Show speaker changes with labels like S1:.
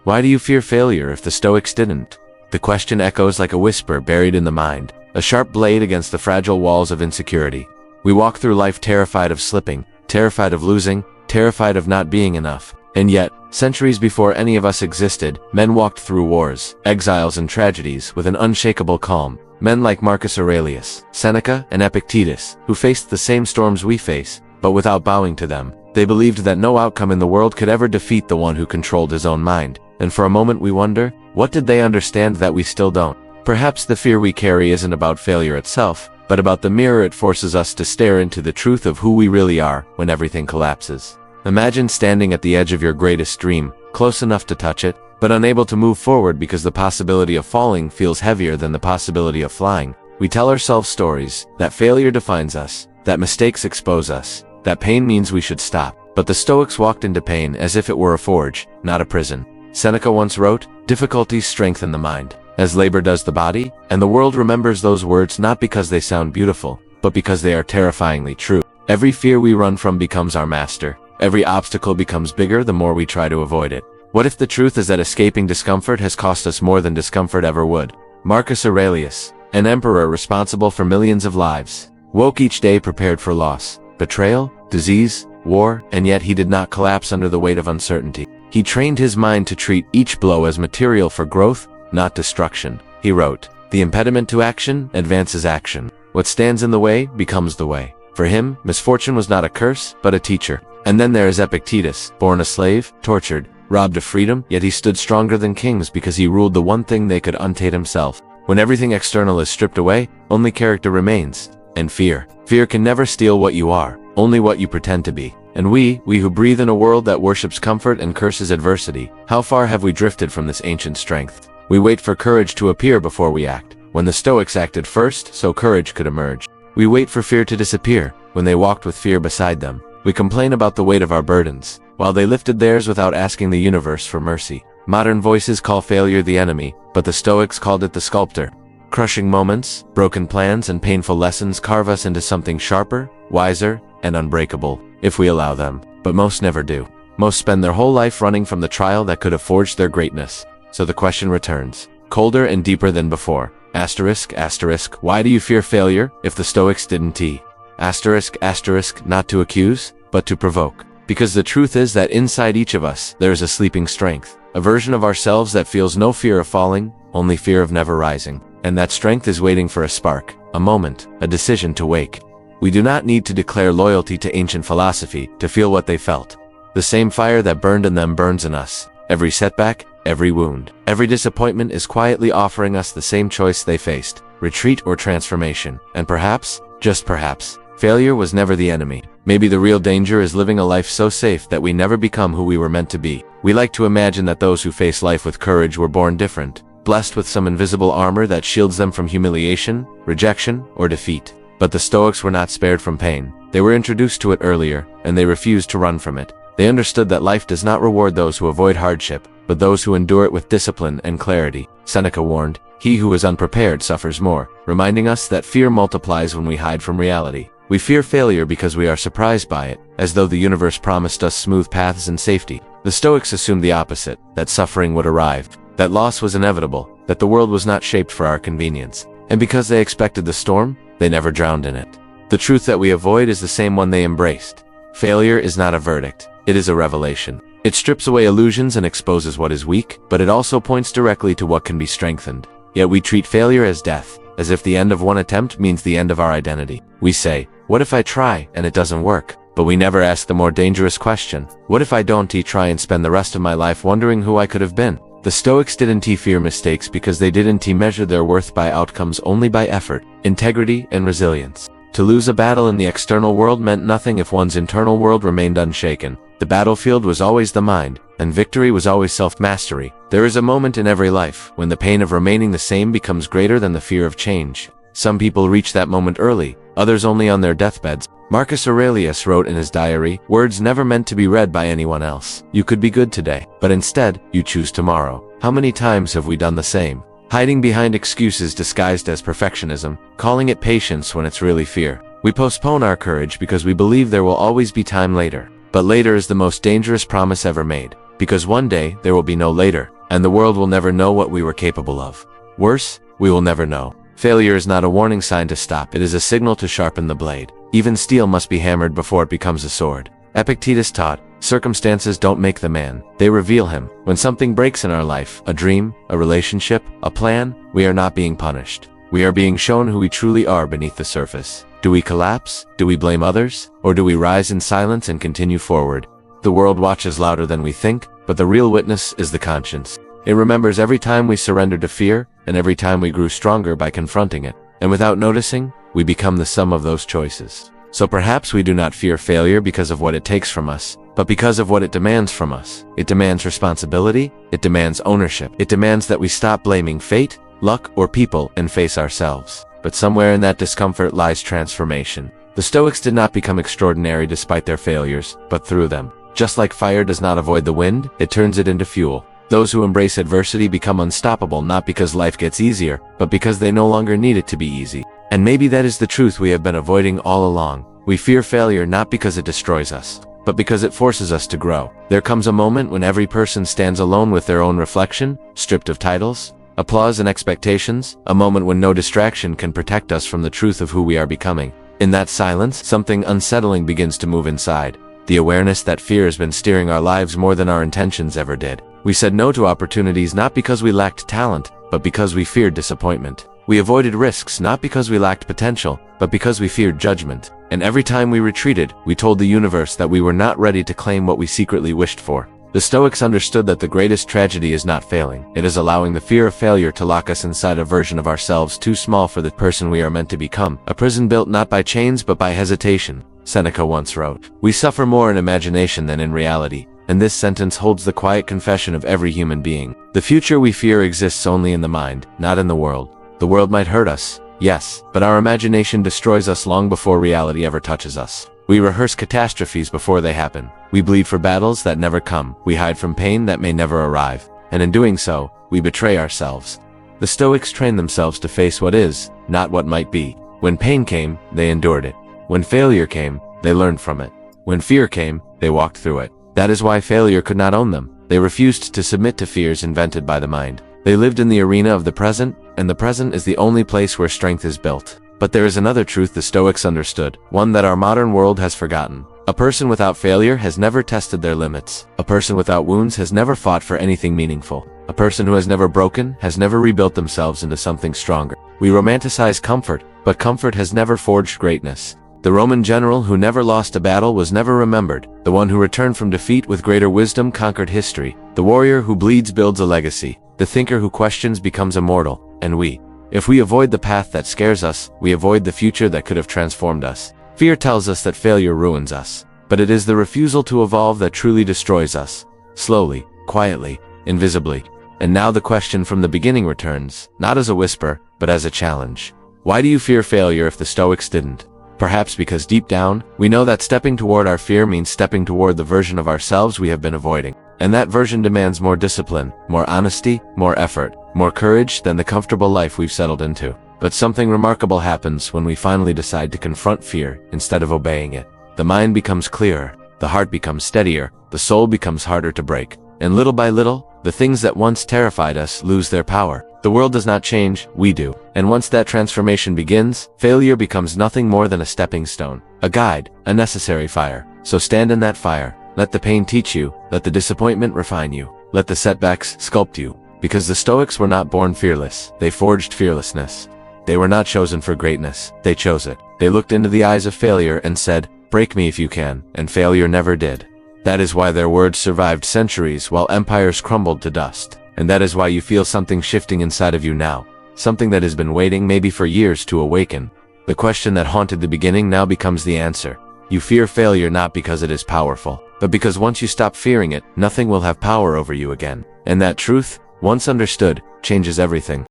S1: Why do you fear failure if the Stoics didn't? The question echoes like a whisper buried in the mind, a sharp blade against the fragile walls of insecurity. We walk through life terrified of slipping, terrified of losing, terrified of not being enough. And yet, centuries before any of us existed, men walked through wars, exiles and tragedies with an unshakable calm. Men like Marcus Aurelius, Seneca and Epictetus, who faced the same storms we face, but without bowing to them. They believed that no outcome in the world could ever defeat the one who controlled his own mind. And for a moment we wonder, what did they understand that we still don't? Perhaps the fear we carry isn't about failure itself, but about the mirror it forces us to stare into the truth of who we really are when everything collapses. Imagine standing at the edge of your greatest dream, close enough to touch it, but unable to move forward because the possibility of falling feels heavier than the possibility of flying. We tell ourselves stories that failure defines us, that mistakes expose us, that pain means we should stop. But the Stoics walked into pain as if it were a forge, not a prison. Seneca once wrote, "Difficulties strengthen the mind, as labor does the body," and the world remembers those words not because they sound beautiful, but because they are terrifyingly true. Every fear we run from becomes our master. Every obstacle becomes bigger the more we try to avoid it. What if the truth is that escaping discomfort has cost us more than discomfort ever would? Marcus Aurelius, an emperor responsible for millions of lives, woke each day prepared for loss, betrayal, disease, war, and yet he did not collapse under the weight of uncertainty. He trained his mind to treat each blow as material for growth, not destruction. He wrote, "The impediment to action advances action. What stands in the way becomes the way." For him, misfortune was not a curse, but a teacher. And then there is Epictetus, born a slave, tortured, robbed of freedom, yet he stood stronger than kings because he ruled the one thing they could untate himself. When everything external is stripped away, only character remains. And fear. Fear can never steal what you are, only what you pretend to be. And we who breathe in a world that worships comfort and curses adversity, how far have we drifted from this ancient strength? We wait for courage to appear before we act. When the Stoics acted first, so courage could emerge. We wait for fear to disappear, when they walked with fear beside them. We complain about the weight of our burdens, while they lifted theirs without asking the universe for mercy. Modern voices call failure the enemy, but the Stoics called it the sculptor. Crushing moments, broken plans, and painful lessons carve us into something sharper, wiser, and unbreakable, if we allow them. But most never do. Most spend their whole life running from the trial that could have forged their greatness. So the question returns, colder and deeper than before. Asterisk, asterisk, why do you fear failure if the Stoics didn't? Asterisk, asterisk, not to accuse, but to provoke. Because the truth is that inside each of us, there is a sleeping strength, a version of ourselves that feels no fear of falling, only fear of never rising. And that strength is waiting for a spark, a moment, a decision to wake. We do not need to declare loyalty to ancient philosophy to feel what they felt. The same fire that burned in them burns in us. Every setback, every wound, every disappointment is quietly offering us the same choice they faced, retreat or transformation. And perhaps, just perhaps, failure was never the enemy. Maybe the real danger is living a life so safe that we never become who we were meant to be. We like to imagine that those who face life with courage were born different, blessed with some invisible armor that shields them from humiliation, rejection, or defeat. But the Stoics were not spared from pain. They were introduced to it earlier, and they refused to run from it. They understood that life does not reward those who avoid hardship, but those who endure it with discipline and clarity. Seneca warned, "He who is unprepared suffers more," reminding us that fear multiplies when we hide from reality. We fear failure because we are surprised by it, as though the universe promised us smooth paths and safety. The Stoics assumed the opposite, that suffering would arrive, that loss was inevitable, that the world was not shaped for our convenience. And because they expected the storm, they never drowned in it. The truth that we avoid is the same one they embraced. Failure is not a verdict, it is a revelation. It strips away illusions and exposes what is weak, but it also points directly to what can be strengthened. Yet we treat failure as death, as if the end of one attempt means the end of our identity. We say, "What if I try and it doesn't work?" But we never ask the more dangerous question, what if I don't try and spend the rest of my life wondering who I could have been? The Stoics didn't fear mistakes because they didn't measure their worth by outcomes, only by effort, integrity, and resilience. To lose a battle in the external world meant nothing if one's internal world remained unshaken. The battlefield was always the mind, and victory was always self-mastery. There is a moment in every life when the pain of remaining the same becomes greater than the fear of change. Some people reach that moment early, others only on their deathbeds. Marcus Aurelius wrote in his diary, "Words never meant to be read by anyone else. You could be good today, but instead, you choose tomorrow." How many times have we done the same? Hiding behind excuses disguised as perfectionism, calling it patience when it's really fear. We postpone our courage because we believe there will always be time later. But later is the most dangerous promise ever made, because one day there will be no later. and the world will never know what we were capable of. Worse, we will never know. Failure is not a warning sign to stop, it is a signal to sharpen the blade. Even steel must be hammered before it becomes a sword. Epictetus taught, circumstances don't make the man, they reveal him. When something breaks in our life, a dream, a relationship, a plan, we are not being punished. We are being shown who we truly are beneath the surface. Do we collapse? Do we blame others? Or do we rise in silence and continue forward? The world watches louder than we think, but the real witness is the conscience. It remembers every time we surrendered to fear, and every time we grew stronger by confronting it. And without noticing, we become the sum of those choices. So perhaps we do not fear failure because of what it takes from us, but because of what it demands from us. It demands responsibility, it demands ownership, it demands that we stop blaming fate, luck, or people and face ourselves. But somewhere in that discomfort lies transformation. The Stoics did not become extraordinary despite their failures, but through them. Just like fire does not avoid the wind, it turns it into fuel. Those who embrace adversity become unstoppable not because life gets easier, but because they no longer need it to be easy. And maybe that is the truth we have been avoiding all along. We fear failure not because it destroys us, but because it forces us to grow. There comes a moment when every person stands alone with their own reflection, stripped of titles, applause and expectations, a moment when no distraction can protect us from the truth of who we are becoming. In that silence, something unsettling begins to move inside. The awareness that fear has been steering our lives more than our intentions ever did. We said no to opportunities not because we lacked talent, but because we feared disappointment. We avoided risks not because we lacked potential, but because we feared judgment. And every time we retreated, we told the universe that we were not ready to claim what we secretly wished for. The Stoics understood that the greatest tragedy is not failing. It is allowing the fear of failure to lock us inside a version of ourselves too small for the person we are meant to become. A prison built not by chains but by hesitation. Seneca once wrote, "We suffer more in imagination than in reality." And this sentence holds the quiet confession of every human being. The future we fear exists only in the mind, not in the world. The world might hurt us, yes, but our imagination destroys us long before reality ever touches us. We rehearse catastrophes before they happen. We bleed for battles that never come. We hide from pain that may never arrive. And in doing so, we betray ourselves. The Stoics trained themselves to face what is, not what might be. When pain came, they endured it. When failure came, they learned from it. When fear came, they walked through it. That is why failure could not own them. They refused to submit to fears invented by the mind. They lived in the arena of the present, and the present is the only place where strength is built. But there is another truth the Stoics understood, one that our modern world has forgotten. A person without failure has never tested their limits. A person without wounds has never fought for anything meaningful. A person who has never broken has never rebuilt themselves into something stronger. We romanticize comfort, but comfort has never forged greatness. The Roman general who never lost a battle was never remembered. The one who returned from defeat with greater wisdom conquered history. The warrior who bleeds builds a legacy. The thinker who questions becomes immortal. And if we avoid the path that scares us, we avoid the future that could have transformed us. Fear tells us that failure ruins us, but it is the refusal to evolve that truly destroys us. Slowly, quietly, invisibly. And now the question from the beginning returns, not as a whisper, but as a challenge. Why do you fear failure if the Stoics didn't? Perhaps because deep down, we know that stepping toward our fear means stepping toward the version of ourselves we have been avoiding. And that version demands more discipline, more honesty, more effort, more courage than the comfortable life we've settled into. But something remarkable happens when we finally decide to confront fear instead of obeying it. The mind becomes clearer, the heart becomes steadier, the soul becomes harder to break. And little by little, the things that once terrified us lose their power. The world does not change, we do. And once that transformation begins, failure becomes nothing more than a stepping stone, a guide, a necessary fire. So stand in that fire. Let the pain teach you, let the disappointment refine you, let the setbacks sculpt you. Because the Stoics were not born fearless, they forged fearlessness. They were not chosen for greatness, they chose it. They looked into the eyes of failure and said, "Break me if you can," and failure never did. That is why their words survived centuries while empires crumbled to dust. And that is why you feel something shifting inside of you now. Something that has been waiting maybe for years to awaken. The question that haunted the beginning now becomes the answer. You fear failure not because it is powerful, but because once you stop fearing it, nothing will have power over you again. And that truth, once understood, changes everything.